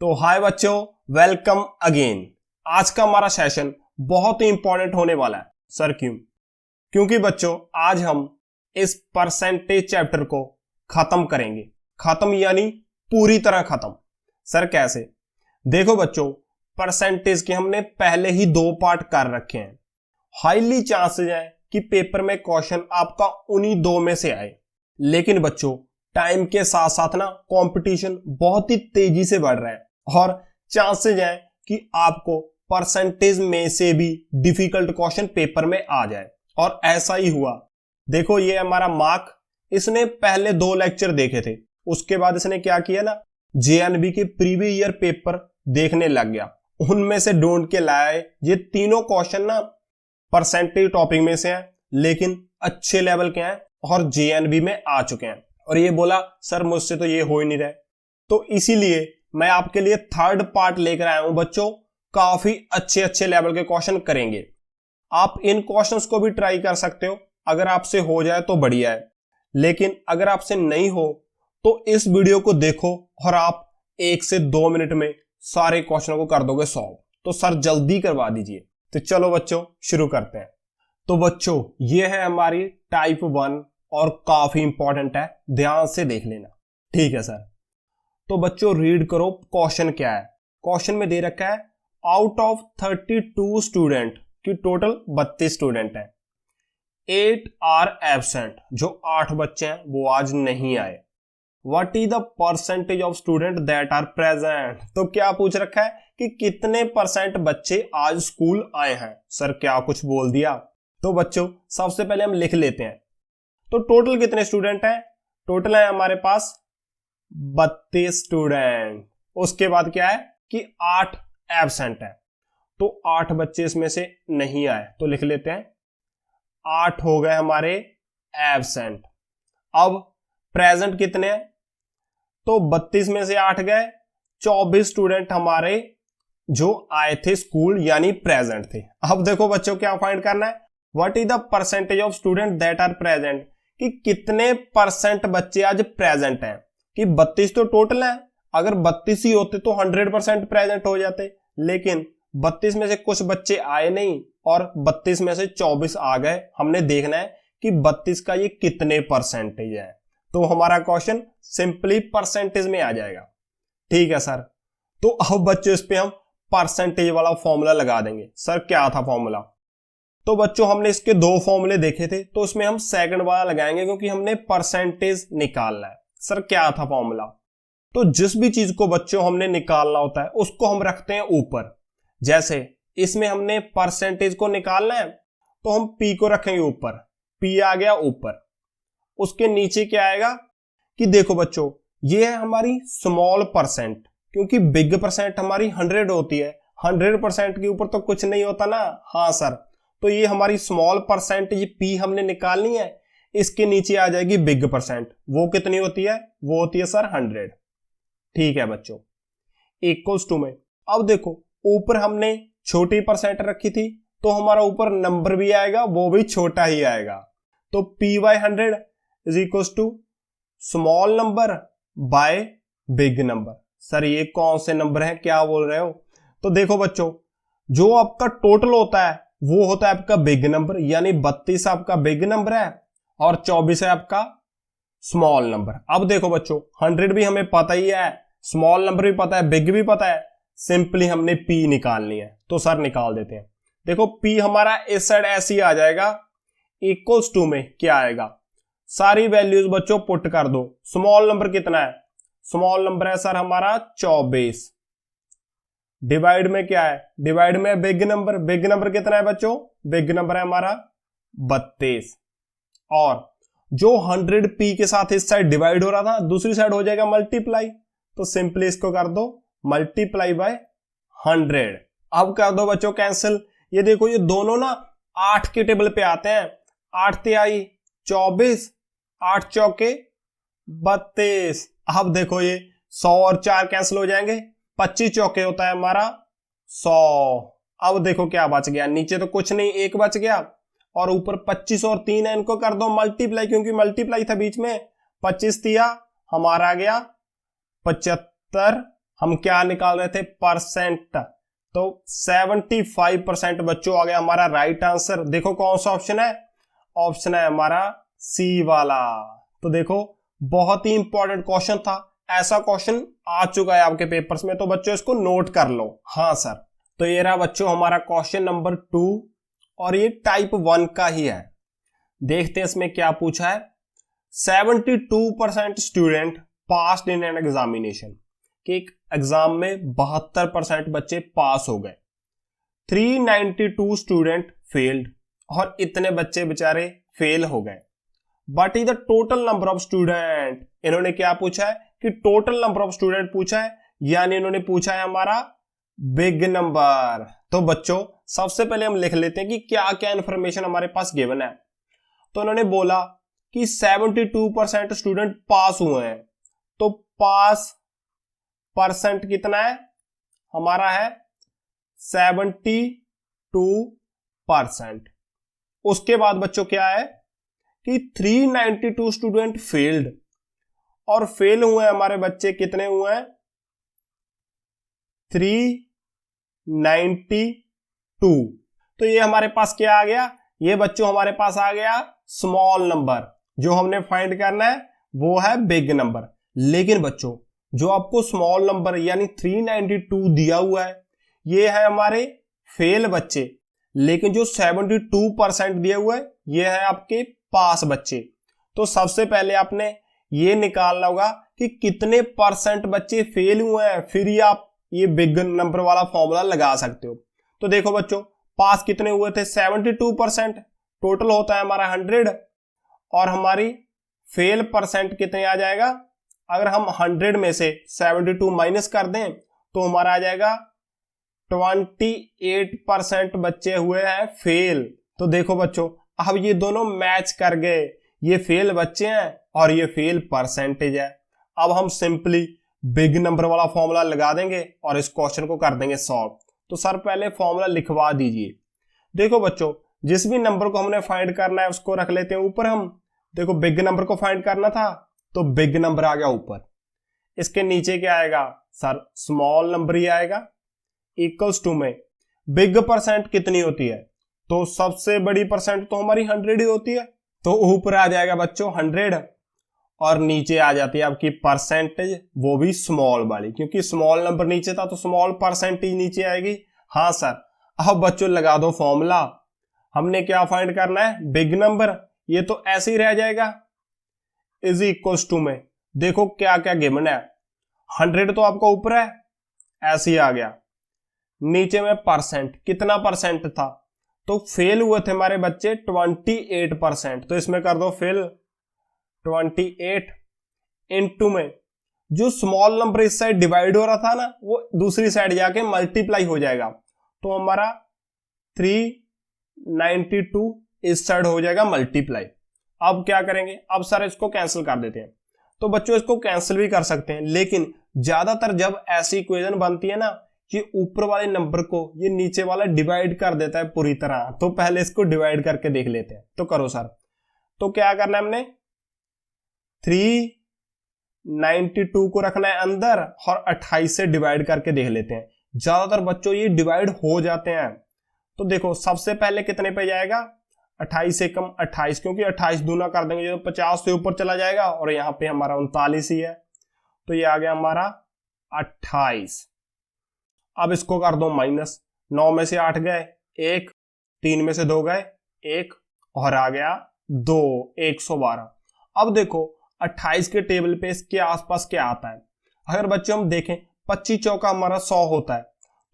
तो हाय बच्चों, welcome again. आज का हमारा सेशन बहुत ही इंपॉर्टेंट होने वाला है। सर क्यों? क्योंकि बच्चों आज हम इस परसेंटेज चैप्टर को खत्म करेंगे। खत्म यानी पूरी तरह खत्म। सर कैसे? देखो बच्चों, परसेंटेज के हमने पहले ही 2 पार्ट कर रखे हैं। हाईली चांसेस है कि पेपर में क्वेश्चन आपका उन्हीं 2 में से आए। लेकिन बच्चों टाइम के साथ साथ ना कंपटीशन बहुत ही तेजी से बढ़ रहा है और चांसेस है कि आपको परसेंटेज में से भी डिफिकल्ट क्वेश्चन पेपर में आ जाए। और ऐसा ही हुआ। देखो ये हमारा मार्क, इसने पहले 2 लेक्चर देखे थे, उसके बाद इसने क्या किया ना, जेएनबी के प्रीवियस ईयर पेपर देखने लग गया। उनमें से ढूंढ के लाए ये तीनों क्वेश्चन ना परसेंटेज टॉपिक में से हैं, लेकिन अच्छे लेवल के हैं और जेएनबी में आ चुके हैं। और ये बोला सर मुझसे तो ये हो ही नहीं रहा। तो इसीलिए मैं आपके लिए 3rd पार्ट लेकर आया हूं बच्चों। काफी अच्छे अच्छे लेवल के क्वेश्चन करेंगे। आप इन क्वेश्चंस को भी ट्राई कर सकते हो। अगर आपसे हो जाए तो बढ़िया है, लेकिन अगर आपसे नहीं हो तो इस वीडियो को देखो और आप 1 से 2 मिनट में सारे क्वेश्चनों को कर दोगे सॉल्व। तो सर जल्दी करवा दीजिए। तो चलो बच्चों शुरू करते हैं। तो बच्चों ये है हमारी टाइप 1 और काफी इंपॉर्टेंट है, ध्यान से देख लेना। ठीक है सर। तो बच्चों रीड करो क्वेश्चन क्या है। क्वेश्चन में दे रखा है आउट ऑफ 32 स्टूडेंट की टोटल 32 स्टूडेंट है, 8 आर एब्सेंट, जो 8 बच्चे हैं वो आज नहीं आए। What is the percentage of student that are present. तो क्या पूछ रखा है कि कितने परसेंट बच्चे आज स्कूल आए हैं। सर क्या कुछ बोल दिया। तो बच्चों सबसे पहले हम लिख लेते हैं। तो टोटल कितने स्टूडेंट हैं? टोटल है हमारे पास 32 स्टूडेंट। उसके बाद क्या है कि 8 एब्सेंट है, तो 8 बच्चे इसमें से नहीं आए, तो लिख लेते हैं 8 हो गए हमारे एब्सेंट। अब प्रेजेंट कितने हैं? तो 32 में से 8 गए, 24 स्टूडेंट हमारे जो आए थे स्कूल यानी प्रेजेंट थे। अब देखो बच्चों क्या फाइंड करना है, what is the percentage of student that are present, कि कितने परसेंट बच्चे आज प्रेजेंट हैं। कि 32 तो टोटल है, अगर 32 ही होते तो 100% प्रेजेंट हो जाते, लेकिन 32 में से कुछ बच्चे आए नहीं और 32 में से 24 आ गए। हमने देखना है कि 32 का ये कितने परसेंटेज है। तो हमारा क्वेश्चन सिंपली परसेंटेज में आ जाएगा। ठीक है सर। तो अब बच्चों इस पे हम परसेंटेज वाला फॉर्मूला लगा देंगे। सर क्या था फॉर्मूला? तो बच्चों हमने इसके 2 फॉर्मूले देखे थे, तो उसमें हम सेकंड वाला लगाएंगे क्योंकि हमने परसेंटेज निकालना है। सर क्या था फॉर्मूला? तो जिस भी चीज को बच्चों हमने निकालना होता है उसको हम रखते हैं ऊपर। जैसे इसमें हमने परसेंटेज को निकालना है तो हम पी को रखेंगे ऊपर, पी आ गया ऊपर। उसके नीचे क्या आएगा कि देखो बच्चों ये है हमारी स्मॉल परसेंट, क्योंकि बिग परसेंट हमारी 100 होती है। 100% के ऊपर तो कुछ नहीं होता ना। हाँ सर। तो ये हमारी स्मॉल परसेंटेज पी हमने निकालनी है। इसके नीचे आ जाएगी बिग परसेंट, वो कितनी होती है? वो होती है सर 100। ठीक है बच्चों, इक्वल्स टू में अब देखो ऊपर हमने छोटी परसेंट रखी थी, तो हमारा ऊपर नंबर भी आएगा, वो भी छोटा ही आएगा। तो p by 100 is equals to small number by big number. Sir ये कौन से नंबर है, क्या बोल रहे हो? तो देखो बच्चों जो आपका टोटल होता है वो होता है आपका बिग नंबर, यानी 32 आपका बिग नंबर है और 24 है आपका स्मॉल नंबर। अब देखो बच्चों 100 भी हमें पता ही है, स्मॉल नंबर भी पता है, बिग भी पता है। सिंपली हमने पी निकालनी है, तो सर निकाल देते हैं। देखो पी हमारा इस साइड ऐसे ही आ जाएगा। इक्वल्स टू में क्या आएगा, सारी वैल्यूज बच्चों पुट कर दो। स्मॉल नंबर कितना है? स्मॉल नंबर है सर हमारा 24। डिवाइड में क्या है? डिवाइड में बिग नंबर। बिग नंबर कितना है बच्चों? बिग नंबर है हमारा 32। और जो 100 पी के साथ इस साइड डिवाइड हो रहा था, दूसरी साइड हो जाएगा मल्टीप्लाई। तो सिंपली इसको कर दो मल्टीप्लाई बाय 100। अब कर दो बच्चों कैंसिल। ये देखो ये दोनों ना 8 के टेबल पे आते हैं। 8 तिहाई 24, 8 चौके 32। अब देखो ये 100 और 4 कैंसिल हो जाएंगे, 25 चौके होता है हमारा 100। अब देखो क्या बच गया, नीचे तो कुछ नहीं, 1 बच गया और ऊपर 25 और 3 है, इनको कर दो मल्टीप्लाई, क्योंकि मल्टीप्लाई था बीच में। 25 तिया हमारा आ गया 75, हम क्या निकाल रहे थे, परसेंट। तो 75% बच्चों आ गया हमारा राइट आंसर। देखो कौन सा ऑप्शन है, ऑप्शन है हमारा सी वाला। तो देखो बहुत ही इंपॉर्टेंट क्वेश्चन था, ऐसा क्वेश्चन आ चुका है आपके पेपर्स में, तो बच्चों इसको नोट कर लो। हाँ सर, तो ये रहा बच्चों हमारा क्वेश्चन नंबर 2 और ये टाइप 1 का ही है। देखते हैं इसमें क्या पूछा है। 72% student passed in an examination, कि एक एग्जाम में 72% बच्चे पास हो गए। 392 स्टूडेंट फेल्ड, और इतने बच्चे बेचारे फेल हो गए। But is the total number of student, इन्होंने क्या पूछा है कि टोटल नंबर ऑफ स्टूडेंट पूछा है, यानी इन्होंने पूछा है हमारा बिग नंबर। तो बच्चों सबसे पहले हम लिख लेते हैं कि क्या क्या इंफॉर्मेशन हमारे पास गिवन है। तो उन्होंने बोला कि 72% स्टूडेंट पास हुए हैं, तो पास परसेंट कितना है हमारा है 72%। उसके बाद बच्चों क्या है कि 392 स्टूडेंट फेल्ड, और फेल हुए हमारे बच्चे कितने हुए हैं 392। तो ये हमारे पास क्या आ गया, ये बच्चों हमारे पास आ गया स्मॉल नंबर। जो हमने फाइंड करना है वो है बिग नंबर। लेकिन बच्चों जो आपको स्मॉल नंबर यानी 392 दिया हुआ है, ये है हमारे फेल बच्चे, लेकिन जो 72% दिए हुए है ये है आपके पास बच्चे। तो सबसे पहले आपने ये निकालना होगा कि कितने परसेंट बच्चे फेल हुए हैं, फिर ही आप ये बिग नंबर वाला फॉर्मूला लगा सकते हो। तो देखो बच्चों पास कितने हुए थे 72%, टोटल होता है हमारा 100, और हमारी फेल परसेंट कितने आ जाएगा, अगर हम 100 में से 72 माइनस कर दें तो हमारा आ जाएगा 28% बच्चे हुए हैं फेल। तो देखो बच्चों अब ये दोनों मैच कर गए, ये फेल बच्चे हैं और ये फेल परसेंटेज है। अब हम सिंपली बिग नंबर वाला फॉर्मूला लगा देंगे और इस क्वेश्चन को कर देंगे सॉल्व। तो सर पहले फॉर्मूला लिखवा दीजिए। देखो बच्चों जिस भी नंबर को हमने फाइंड करना है उसको रख लेते हैं ऊपर हम। देखो बिग नंबर को फाइंड करना था तो बिग नंबर आ गया ऊपर, इसके नीचे क्या आएगा सर स्मॉल नंबर ही आएगा, इक्वल्स टू में बिग परसेंट कितनी होती है, तो सबसे बड़ी परसेंट तो हमारी 100 ही होती है, तो ऊपर आ जाएगा बच्चों 100 और नीचे आ जाती है आपकी परसेंटेज, वो भी स्मॉल वाली, क्योंकि स्मॉल नंबर नीचे था तो स्मॉल परसेंटेज नीचे आएगी। हाँ सर अब बच्चों लगा दो फॉर्मूला। हमने क्या फाइंड करना है बिग नंबर, ये तो ऐसे ही रह जाएगा इज इक्वल्स टू में देखो क्या क्या गिवन है, 100 तो आपका ऊपर है ऐसे ही आ गया, नीचे में परसेंट कितना परसेंट था, तो फेल हुए थे हमारे बच्चे 28%, तो इसमें कर दो फिल 28 इनटू में जो स्मॉल नंबर इस साइड डिवाइड हो रहा था ना वो दूसरी साइड जाके मल्टीप्लाई हो जाएगा, तो हमारा 392 इस साइड हो जाएगा मल्टीप्लाई। अब क्या करेंगे, अब सर इसको कैंसिल कर देते हैं। तो बच्चों इसको कैंसिल भी कर सकते हैं, लेकिन ज्यादातर जब ऐसी इक्वेशन बनती है ना ये ऊपर वाले नंबर को ये नीचे वाला डिवाइड कर देता है पूरी तरह, तो पहले इसको डिवाइड करके देख लेते हैं। तो करो सर, तो क्या करना है हमने 392 को रखना है अंदर और 28 से डिवाइड करके देख लेते हैं। ज्यादातर बच्चों ये डिवाइड हो जाते हैं। तो देखो सबसे पहले कितने पे जाएगा 28 से कम 28, क्योंकि 28 दूना कर देंगे जो 50 से ऊपर चला जाएगा और यहाँ पे हमारा 39 ही है, तो ये आ गया हमारा 28। अब इसको कर दो माइनस, 9 में से 8 गए 1, 3 में से 2 गए 1 और आ गया 2, 112। अब देखो 28 के टेबल पे इसके आसपास क्या आता है, अगर बच्चों हम देखें 25 चौका हमारा 100 होता है,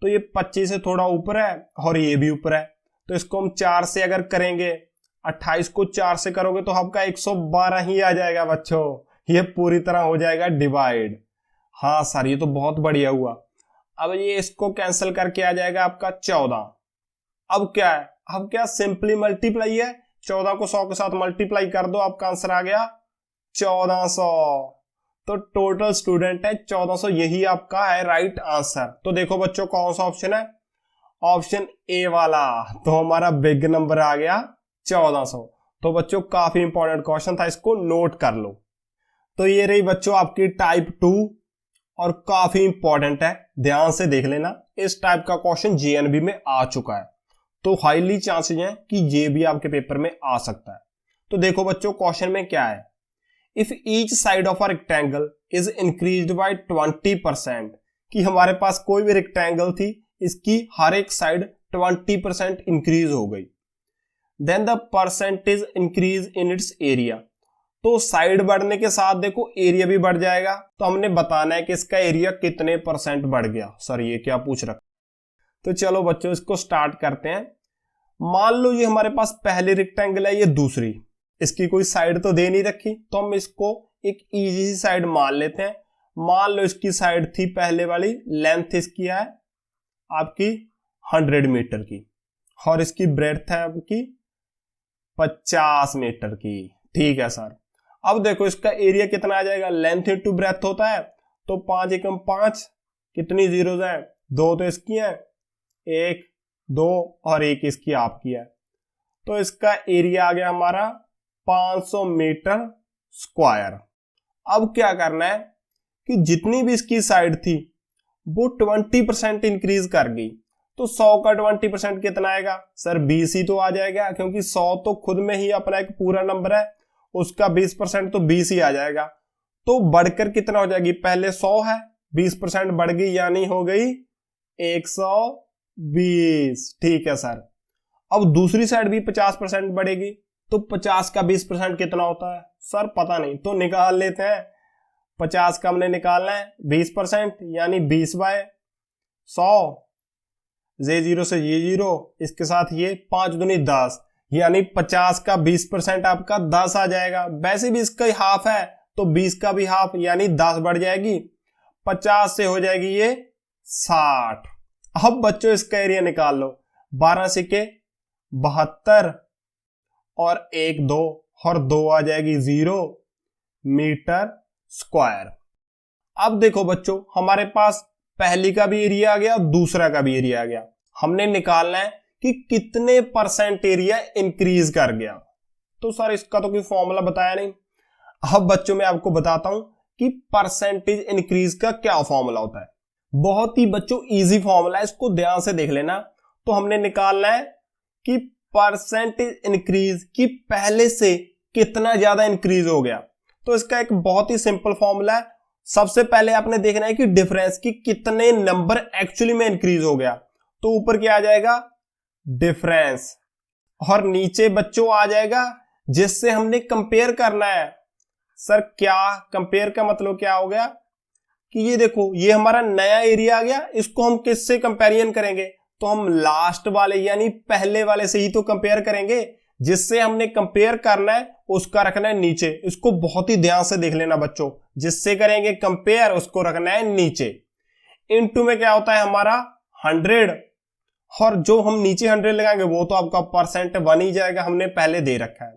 तो ये 25 से थोड़ा ऊपर है और ये भी ऊपर है, तो इसको हम 4 से अगर करेंगे 28 को 4 से करोगे तो आपका 112 ही आ जाएगा बच्चों, ये पूरी तरह हो जाएगा डिवाइड। हाँ सर ये तो बहुत बढ़िया हुआ। अब ये इसको कैंसिल करके आ जाएगा आपका 14। अब क्या है, अब क्या सिंपली मल्टीप्लाई है, 14 को 100 के साथ मल्टीप्लाई कर दो, आपका आंसर आ गया 1400। तो टोटल स्टूडेंट है 1400, यही आपका है राइट आंसर। तो देखो बच्चों कौन सा ऑप्शन है, ऑप्शन ए वाला, तो हमारा बिग नंबर आ गया 1400। तो बच्चों काफी इंपॉर्टेंट क्वेश्चन था, इसको नोट कर लो। तो ये रही बच्चों आपकी टाइप 2 और काफी इंपॉर्टेंट है, ध्यान से देख लेना। इस टाइप का क्वेश्चन जेएनबी में आ चुका है, तो हाईली चांसेस हैं कि ये भी आपके पेपर में आ सकता है। तो देखो बच्चों, क्वेश्चन में क्या है, if each side of a rectangle is increased by 20%, कि हमारे पास कोई भी रेक्टेंगल थी, इसकी हर एक साइड 20% इंक्रीज हो गई, then the percentage increase in its area. तो साइड बढ़ने के साथ देखो एरिया भी बढ़ जाएगा, तो हमने बताना है कि इसका एरिया कितने परसेंट बढ़ गया। सर ये क्या पूछ रखा। तो चलो बच्चों इसको स्टार्ट करते हैं। मान लो ये हमारे पास पहली रेक्टेंगल है, ये दूसरी, इसकी कोई साइड तो दे नहीं रखी, तो हम इसको एक इजी सी साइड मान लेते हैं। मान लो इसकी साइड थी पहले वाली, लेंथ इसकी है आपकी 100 मीटर की और इसकी ब्रेड्थ है आपकी 50 मीटर की। ठीक है सर, अब देखो इसका एरिया कितना आ जाएगा, लेंथ इंटू ब्रेड्थ होता है, तो 5 एकम 5, कितनी जीरोज है, 2 तो इसकी है, 1 2 और 1 इसकी आपकी है, तो इसका एरिया आ गया हमारा 500 मीटर स्क्वायर। अब क्या करना है कि जितनी भी इसकी साइड थी वो 20% इंक्रीज कर गई, तो 100 का 20% कितना आएगा सर, 20 ही तो आ जाएगा, क्योंकि 100 तो खुद में ही अपना एक पूरा नंबर है, उसका 20% तो 20 ही आ जाएगा। तो बढ़कर कितना हो जाएगी, पहले 100 है, 20% बढ़ गई यानी हो गई 120। ठीक है सर, अब दूसरी साइड भी 50% बढ़ेगी, तो 50 का 20% कितना होता है सर, पता नहीं, तो निकाल लेते हैं। 50 का हमने निकालना है 20% यानी 20/100, ये 0 से ये 0, इसके साथ ये 5 दूनी 10, यानी 50 का 20% आपका 10 आ जाएगा। वैसे भी इसका हाफ है, तो 20 का भी हाफ यानी 10 बढ़ जाएगी, 50 से हो जाएगी ये 60। अब बच्चों इसका एरिया निकाल लो, 12 सिक्के 72 और 1 2 और 2 आ जाएगी 0 मीटर स्क्वायर। अब देखो बच्चों, हमारे पास पहली का भी एरिया आ गया, दूसरा का भी एरिया आ गया, हमने निकालना है कि कितने परसेंट एरिया इंक्रीज कर गया। तो सर इसका तो कोई फॉर्मूला बताया नहीं। अब बच्चों मैं आपको बताता हूं कि परसेंटेज इंक्रीज का क्या फॉर्मूला होता है। बहुत ही बच्चों इजी फॉर्मूला है, इसको ध्यान से देख लेना। तो हमने निकालना है कि परसेंटेज इंक्रीज की पहले से कितना ज्यादा इंक्रीज हो गया। तो इसका एक बहुत ही सिंपल फॉर्मूला है। सबसे पहले आपने देखना है कि डिफरेंस की कितने नंबर एक्चुअली में इंक्रीज हो गया, तो ऊपर क्या आ जाएगा डिफरेंस, और नीचे बच्चों आ जाएगा जिससे हमने कंपेयर करना है। सर क्या कंपेयर का मतलब क्या हो गया कि ये देखो ये हमारा नया एरिया आ गया, इसको हम किससे कंपेरिजन करेंगे, तो हम लास्ट वाले यानी पहले वाले से ही तो कंपेयर करेंगे। जिससे हमने कंपेयर करना है उसका रखना है नीचे। इसको बहुत ही ध्यान से देख लेना बच्चों, जिससे करेंगे कंपेयर उसको रखना है नीचे। इनटू में क्या होता है हमारा 100, और जो हम नीचे 100 लगाएंगे वो तो आपका परसेंट बन ही जाएगा, हमने पहले दे रखा है।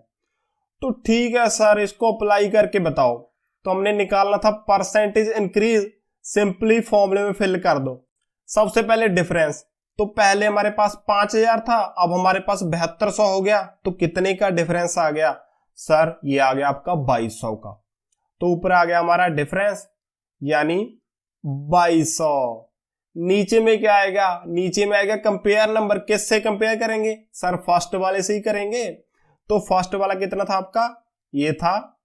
तो ठीक है सर, इसको अप्लाई करके बताओ। तो हमने निकालना था परसेंटेज इंक्रीज, सिंपली फॉर्मूले में फिल कर दो। सबसे पहले डिफरेंस, तो पहले हमारे पास 5000 था, अब हमारे पास 7200 हो गया, तो कितने का डिफरेंस आ गया सर, ये आ गया आपका 2200 का। तो ऊपर आ गया हमारा डिफरेंस यानी 2200। नीचे में क्या आएगा, नीचे में आएगा कंपेयर नंबर। किससे कंपेयर करेंगे सर, फर्स्ट वाले से ही करेंगे। तो फर्स्ट वाला कितना था आपका, ये था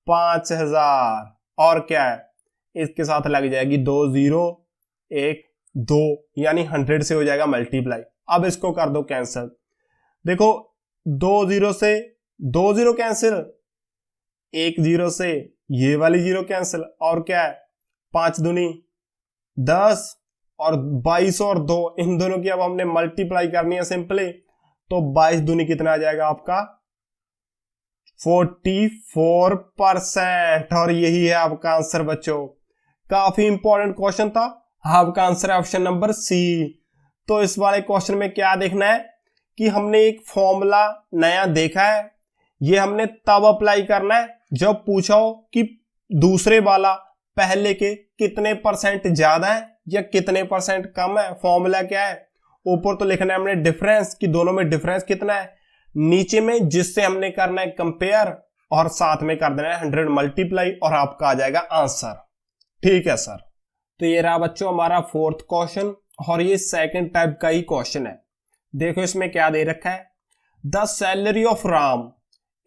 5000, और क्या है इसके साथ लग जाएगी 2 0 1 2, यानी 100 से हो जाएगा मल्टीप्लाई। अब इसको कर दो कैंसिल। देखो 2 0 से 2 0 कैंसिल, 1 0 से ये वाली 0 कैंसिल, और क्या है 5 दूनी 10 और 22 और 2, इन दोनों की अब हमने मल्टीप्लाई करनी है सिंपली। तो 22 दूनी कितना आ जाएगा आपका 44%, और यही है आपका आंसर बच्चों। काफी इंपॉर्टेंट क्वेश्चन था, आपका आंसर है ऑप्शन नंबर सी। तो इस वाले क्वेश्चन में क्या देखना है कि हमने एक फॉर्मूला नया देखा है, ये हमने तब अप्लाई करना है जब पूछा हो कि दूसरे वाला पहले के कितने परसेंट ज्यादा है या कितने परसेंट कम है। फॉर्मूला क्या है, ऊपर तो लिखना है हमने डिफरेंस कि दोनों में डिफरेंस कितना है, नीचे में जिससे हमने करना है कंपेयर, और साथ में कर देना है 100 मल्टीप्लाई, और आपका आ जाएगा आंसर। ठीक है सर। तो ये रहा बच्चों हमारा फोर्थ क्वेश्चन और ये सेकंड टाइप का ही क्वेश्चन है। देखो इसमें क्या दे रखा है, the salary of Ram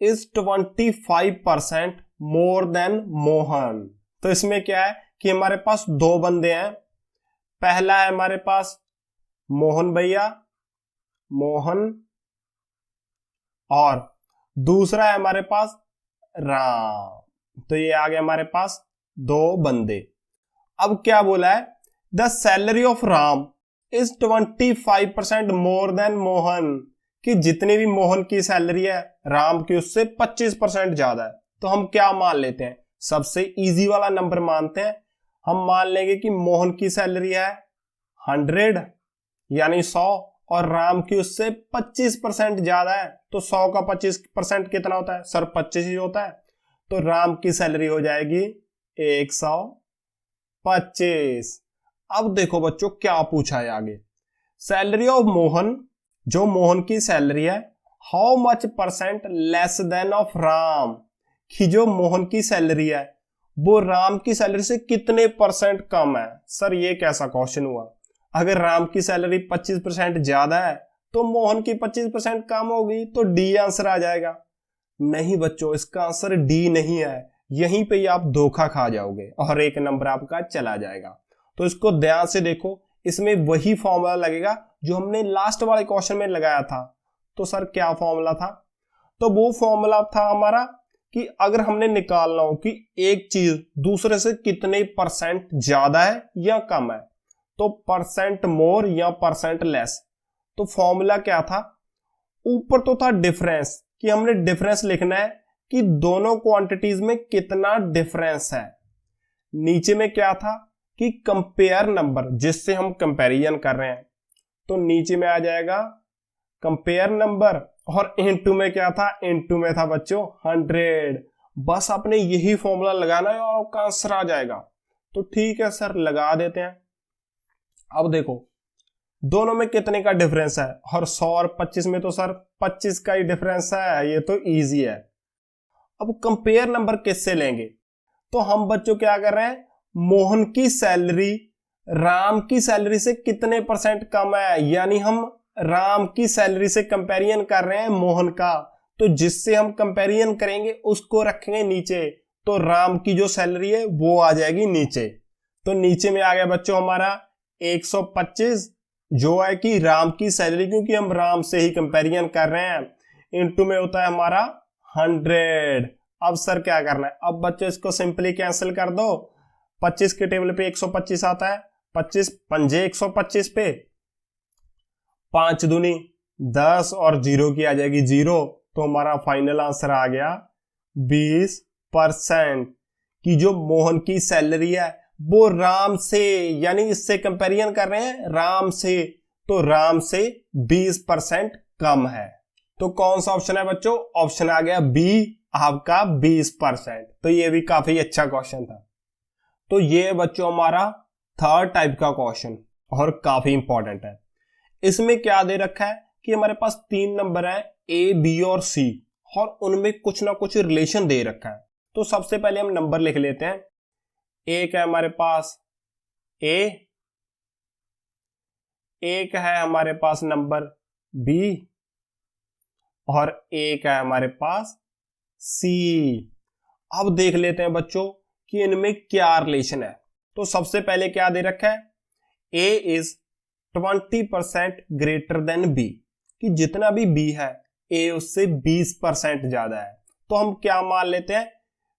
is 25% more than Mohan. तो इसमें क्या है कि हमारे पास दो बंदे हैं, पहला है हमारे पास मोहन भैया, मोहन, और दूसरा है हमारे पास राम। तो ये आ गए हमारे पास दो बंदे। अब क्या बोला है, the salary of Ram is 25% more than Mohan, कि जितनी भी मोहन की सैलरी है राम की उससे 25% ज्यादा है। तो हम क्या मान लेते हैं, सबसे इजी वाला नंबर मानते हैं। हम मान लेंगे कि मोहन की सैलरी है 100 यानी 100 और राम की उससे 25% ज्यादा है। तो 100 का 25% कितना होता है सर, 25 ही होता है। तो राम की सैलरी हो जाएगी 125। अब देखो बच्चों क्या पूछा है आगे, सैलरी ऑफ मोहन, जो मोहन की सैलरी है, how much percent less than of Ram, कि जो मोहन की सैलरी है वो राम की सैलरी से कितने परसेंट कम है। सर ये कैसा क्वेश्चन हुआ, अगर राम की सैलरी 25% ज्यादा है तो मोहन की 25% कम होगी, तो डी आंसर आ जाएगा। नहीं बच्चों, इसका आंसर डी नहीं है, यहीं पे आप धोखा खा जाओगे और एक नंबर आपका चला जाएगा। तो इसको ध्यान से देखो, इसमें वही फॉर्मूला लगेगा जो हमने लास्ट वाले क्वेश्चन में लगाया था। तो सर क्या फॉर्मूला था, तो वो फॉर्मूला था हमारा कि अगर हमने निकालना हो कि एक चीज दूसरे से कितने परसेंट ज्यादा है या कम है, तो परसेंट मोर या परसेंट लेस। तो फॉर्मूला क्या था, ऊपर तो था डिफरेंस, कि हमने डिफरेंस लिखना है कि दोनों क्वांटिटीज में कितना डिफरेंस है। नीचे में क्या था कि कंपेयर नंबर, जिससे हम कंपैरिजन कर रहे हैं, तो नीचे में आ जाएगा कंपेयर नंबर, और इनटू में क्या था, इनटू में था बच्चों 100। बस आपने यही फॉर्मूला लगाना है और आपका आंसर आ जाएगा। तो ठीक है सर लगा देते हैं। अब देखो दोनों में कितने का डिफरेंस है, और 100 और 25 में तो सर 25 का ही डिफरेंस है, ये तो इजी है। अब कंपेयर नंबर किससे लेंगे, तो हम बच्चों क्या कर रहे हैं, मोहन की सैलरी राम की सैलरी से कितने परसेंट कम है, यानी हम राम की सैलरी से कंपैरिजन कर रहे हैं मोहन का, तो जिससे हम कंपैरिजन करेंगे उसको रखेंगे नीचे, तो राम की जो सैलरी है वो आ जाएगी नीचे। तो नीचे में आ गया बच्चों हमारा 125, जो है कि राम की सैलरी, क्योंकि हम राम से ही कंपैरिजन कर रहे हैं, इनटू में होता है हमारा 100। अब सर क्या करना है, अब बच्चों इसको सिंपली कैंसिल कर दो, 25 के टेबल पे 125 आता है, 25 पंजे 125 पे, 5 दूनी 10 और 0 की आ जाएगी 0। तो हमारा फाइनल आंसर आ गया 20%, कि जो मोहन की सैलरी है वो राम से, यानी इससे कंपैरिजन कर रहे हैं राम से, तो राम से 20% कम है। तो कौन सा ऑप्शन है बच्चों, ऑप्शन आ गया बी आपका 20%। तो ये भी काफी अच्छा क्वेश्चन था। तो ये बच्चों हमारा थर्ड टाइप का क्वेश्चन और काफी इंपॉर्टेंट है। इसमें क्या दे रखा है कि हमारे पास 3 नंबर है ए, बी और सी, और उनमें कुछ ना कुछ रिलेशन दे रखा है। तो सबसे पहले हम नंबर लिख लेते हैं। एक है हमारे पास ए, एक है हमारे पास नंबर बी, और एक है हमारे पास सी। अब देख लेते हैं बच्चों कि इनमें क्या रिलेशन है। तो सबसे पहले क्या दे रखा है, ए इज 20% ग्रेटर देन बी, कि जितना भी बी है ए उससे 20% ज्यादा है। तो हम क्या मान लेते हैं,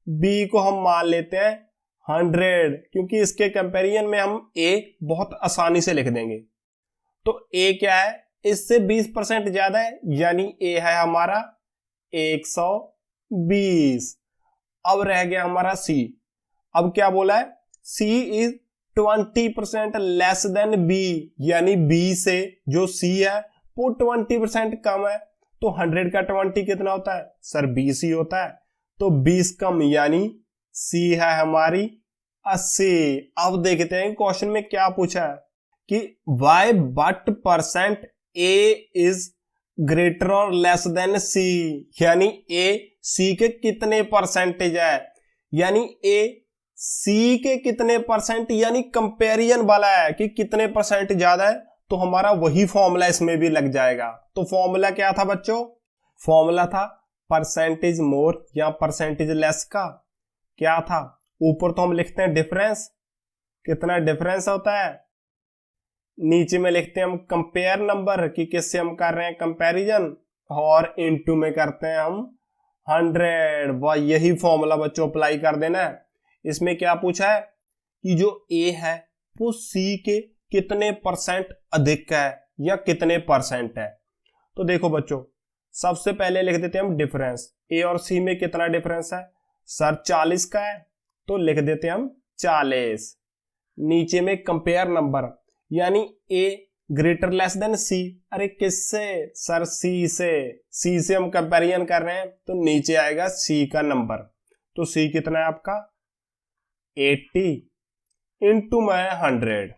बी को हम मान लेते हैं 100, क्योंकि इसके कंपैरिजन में हम ए बहुत आसानी से लिख देंगे। तो ए क्या है, इससे 20% ज्यादा है, यानी ए है हमारा 120। अब रह गया हमारा सी। अब क्या बोला है, सी इज 20% लेस देन बी, यानी बी से जो सी है वो 20% कम है। तो 100 का 20 कितना होता है सर, 20 ही होता है। तो 20 कम, यानी सी है हमारी 80। अब देखते हैं क्वेश्चन में क्या पूछा है कि why but percent A is greater और लेस देन सी, यानी ए सी के कितने परसेंटेज है, यानी ए सी के कितने परसेंट, यानी कंपेरिजन वाला है कि कितने परसेंट ज्यादा है, तो हमारा वही फॉर्मूला इसमें भी लग जाएगा। तो फॉर्मूला क्या था बच्चों? फॉर्मूला था परसेंटेज मोर या परसेंटेज लेस का। क्या था? ऊपर तो हम लिखते हैं डिफरेंस, कितना डिफरेंस होता है, नीचे में लिखते हैं हम कंपेयर नंबर कि किससे हम कर रहे हैं कंपैरिजन, और इनटू में करते हैं हम 100। वह यही फॉर्मूला बच्चों अप्लाई कर देना है। इसमें क्या पूछा है कि जो ए है वो सी के कितने परसेंट अधिक है या कितने परसेंट है। तो देखो बच्चों, सबसे पहले लिख देते हैं हम डिफरेंस, ए और सी में कितना डिफरेंस है सर? 40 का है, तो लिख देते हैं हम 40। नीचे में कंपेयर नंबर, यानी ए ग्रेटर लेस देन सी। अरे किससे सर? सी से। सी से हम कंपैरिजन कर रहे हैं, तो नीचे आएगा सी का नंबर। तो सी कितना है आपका? 80 इंटू में 100।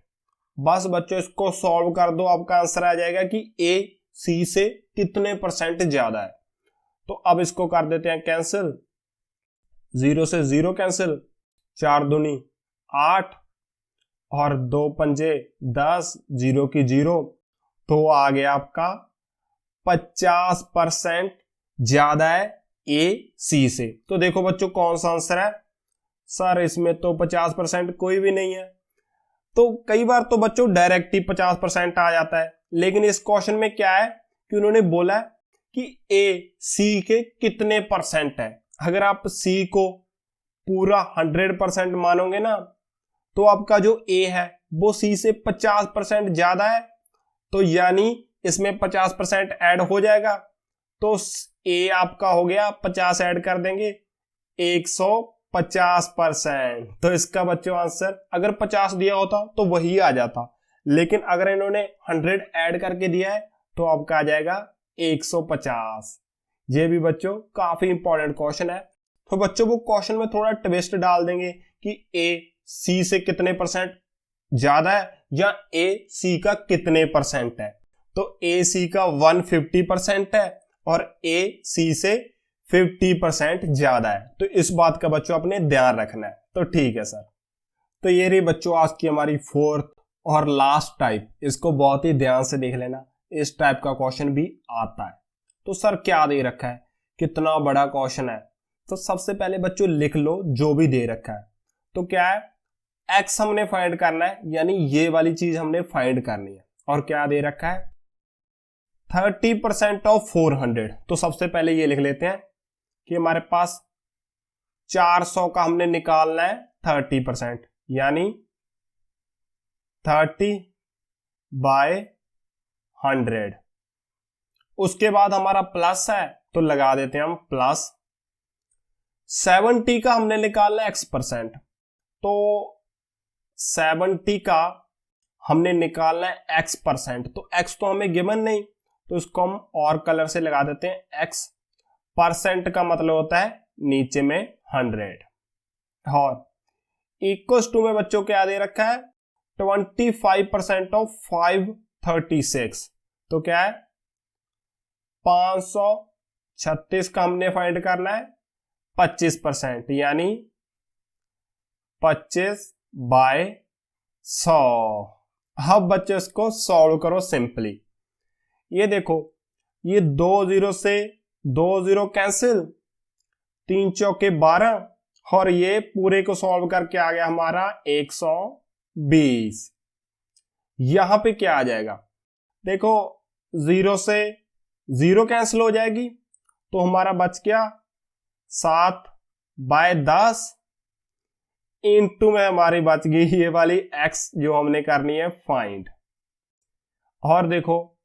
बस बच्चों इसको सॉल्व कर दो, आपका आंसर आ जाएगा कि ए सी से कितने परसेंट ज्यादा है। तो अब इसको कर देते हैं कैंसिल, 0 से 0 कैंसिल, 4 दूनी 8 और 2 पंजे 10, 0 की 0, तो आ गया आपका 50% ज्यादा है ए सी से। तो देखो बच्चों कौन सा आंसर है सर? इसमें तो 50% कोई भी नहीं है। तो कई बार तो बच्चों डायरेक्ट ही 50% आ जाता है, लेकिन इस क्वेश्चन में क्या है कि उन्होंने बोला कि ए सी के कितने परसेंट है। अगर आप सी को पूरा 100% मानोगे ना, तो आपका जो ए है वो सी से 50% ज्यादा है, तो यानी इसमें 50% ऐड हो जाएगा। तो ए आपका हो गया 50 ऐड कर देंगे 150%। तो इसका बच्चों आंसर अगर 50 दिया होता तो वही आ जाता, लेकिन अगर इन्होंने 100 ऐड करके दिया है तो आपका आ जाएगा 150। ये भी बच्चों काफी इंपॉर्टेंट क्वेश्चन है। तो बच्चों वो क्वेश्चन में थोड़ा ट्विस्ट डाल देंगे कि ए सी से कितने परसेंट ज्यादा है या ए सी का कितने परसेंट है। तो ए सी का 150% है और ए सी से 50% ज्यादा है। तो इस बात का बच्चों अपने ध्यान रखना है। तो ठीक है सर। तो ये रही बच्चों आज की हमारी फोर्थ और लास्ट टाइप। इसको बहुत ही ध्यान से देख लेना, इस टाइप का क्वेश्चन भी आता है। तो सर क्या दे रखा है, कितना बड़ा क्वेश्चन है। तो सबसे पहले बच्चों लिख लो जो भी दे रखा है। तो क्या है, एक्स हमने फाइंड करना है, यानी ये वाली चीज हमने फाइंड करनी है। और क्या दे रखा है 30% ऑफ 400। तो सबसे पहले ये लिख लेते हैं कि हमारे पास 400 का हमने निकालना है 30%, यानी 30/100। उसके बाद हमारा प्लस है तो लगा देते हैं हम प्लस। 70 का हमने निकालना है x%, तो 70 का हमने निकालना है x%। तो x तो हमें गिवन नहीं, तो इसको हम और कलर से लगा देते हैं x। परसेंट का मतलब होता है नीचे में 100। और इक्वल्स टू में बच्चों क्या दे रखा है 25% ऑफ 536। तो क्या है 536 का हमने फाइंड करना है 25%, यानी 25/100। अब बच्चों इसको सॉल्व करो सिंपली। ये देखो, ये 2 0 से 2 0 कैंसिल, 3 चौके 12, और ये पूरे को सॉल्व करके आ गया हमारा 120। यहां पे क्या आ जाएगा, देखो 0 से 0 कैंसिल हो जाएगी, तो हमारा बच गया 7/10 इंटू में हमारी बच गई ये वाली x जो हमने करनी है फाइंड। और देखो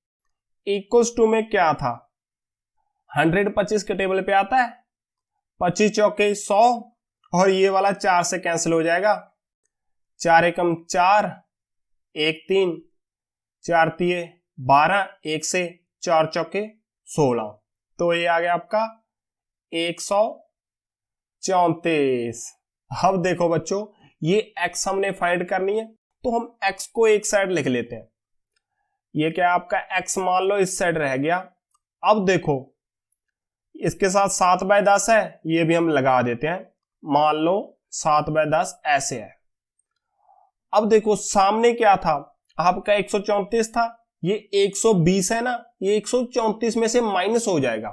इक्वल्स टू में क्या था 125 के टेबल पे आता है, 25 चौके 100, और ये वाला 4 से कैंसिल हो जाएगा, 4 एकम 4, 1 3, 4 तिये 12, 1 से 4 चौके 16। तो ये आ गया आपका 134। अब देखो बच्चों, ये x हमने फाइंड करनी है, तो हम x को एक साइड लिख लेते हैं। ये क्या आपका x मान लो इस साइड रह गया। अब देखो इसके साथ 7/10 है, ये भी हम लगा देते हैं। मान लो 7/10 ऐसे है। अब देखो सामने क्या था, आपका 134 था, ये 120 है ना, ये 134 में से माइनस हो जाएगा।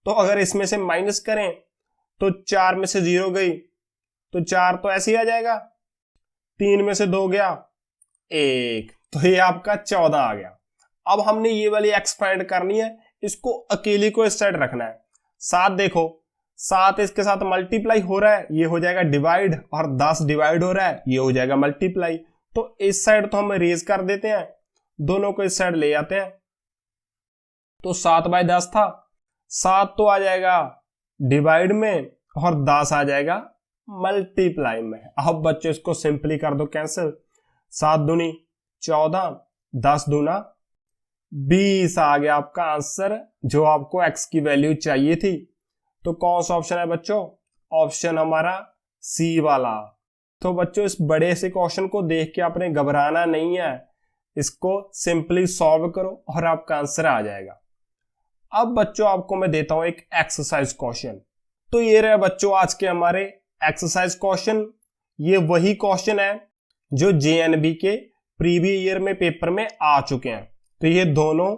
तो अगर इसमें से माइनस करें तो 4 में से 0 गई तो 4 तो ऐसे ही आ जाएगा, 3 में से 2 गया 1, तो ये आपका 14 आ गया। अब हमने ये वाली एक्सपेंड करनी है, इसको अकेले को इस साइड रखना है। 7 देखो, 7 इसके साथ मल्टीप्लाई हो रहा है, ये हो जाएगा डिवाइड, और 10 डिवाइड हो रहा है, ये हो जाएगा मल्टीप्लाई। तो इस साइड तो हम रेज कर देते हैं, दोनों को इस साइड ले जाते हैं। तो 7/10 था, 7 तो आ जाएगा डिवाइड में और 10 आ जाएगा मल्टीप्लाई में। अब बच्चों इसको सिंपली कर दो कैंसिल, 7 दूनी 14, 10 दूना 20 आ गया आपका आंसर, जो आपको x की वैल्यू चाहिए थी। तो कौन सा ऑप्शन है बच्चों? ऑप्शन हमारा सी वाला। तो बच्चों इस बड़े से क्वेश्चन को देख के आपने घबराना नहीं है, इसको सिंपली सॉल्व करो और आपका आंसर आ जाएगा। अब बच्चों आपको मैं देता हूं एक एक्सरसाइज क्वेश्चन। तो ये रहे बच्चों आज के हमारे एक्सरसाइज क्वेश्चन। ये वही क्वेश्चन है जो जेएनबी के प्रीवियस ईयर में पेपर में आ चुके हैं। तो ये दोनों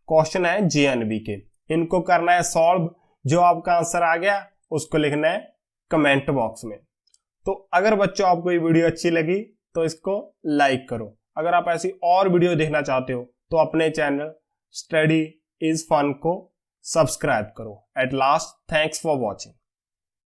क्वेश्चन है जेएनबी के, इनको करना है सॉल्व। जो आपका आंसर आ गया उसको लिखना है कमेंट बॉक्स में। तो अगर बच्चों आपको ये वीडियो अच्छी लगी तो इसको लाइक करो। अगर आप ऐसी और वीडियो देखना चाहते हो तो अपने चैनल स्टडी इज फन को सब्सक्राइब करो। At last, thanks for watching.